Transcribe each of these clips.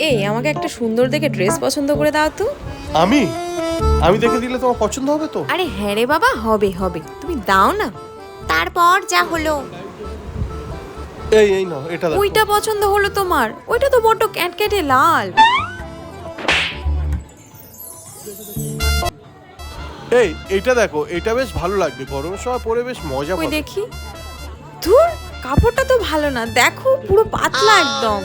এই আমাকে একটা সুন্দর দেখে ড্রেস পছন্দ করে দাও তো। আমি আমি দেখে দিলে তোমার পছন্দ হবে তো? আরে হ্যাঁ রে বাবা, হবে হবে, তুমি দাও না। তারপর যা হলো? এই নাও, এটা দেখো। ওইটা পছন্দ হলো তোমার? ওইটা তো বড্ড ক্যাটক্যাটে লাল। এইটা দেখো, এটা বেশ ভালো লাগবে, গরমের সময় পরে বেশ মজা ওই পাবে। দেখি। ধুর, কাপড়টা তো ভালো না, দেখো পুরো পাতলা একদম।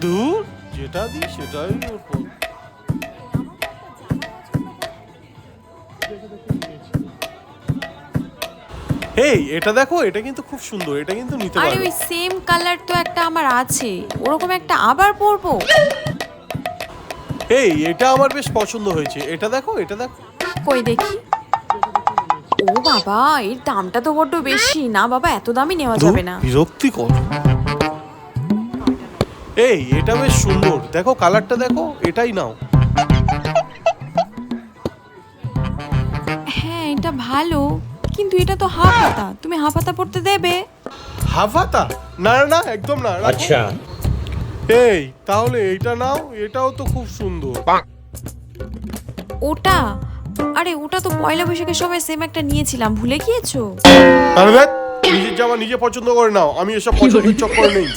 ধুর, যেটা দিই সেটাই ওরকম। এটা দেখো, এটা কিন্তু খুব সুন্দর, এটা কিন্তু নিতে আরে পারো। ওই সেম কালার তো একটা আমার আছে, ওরকম একটা আবার পরবো। এটা আমার বেশ পছন্দ হয়েছে, এটা দেখো, এটা দেখো। কই দেখি। ও বাবা, এর দামটা তো বড্ড বেশি। না বাবা, এত দামি নেওয়া যাবে না। বিরক্তিকর। এটা বেশ সুন্দর, দেখো কালারটা দেখো, এটাই নাও। হ্যাঁ, এটা ভালো, কিন্তু এটা তো হাফ হাতা, তুমি হাফ হাতা পরতে দেবে? হাফ হাতা? না না না, একদম না। আচ্ছা, তাহলে এইটা নাও, এটাও তো খুব সুন্দর। ওটা? আরে ওটা তো পয়লা বৈশাখের সময় সেম একটা নিয়েছিলাম, ভুলে গিয়েছো? আরে দেখ, নিজের জামা নিজে পছন্দ করে নাও, আমি এসব পছন্দের চক্করে নেই।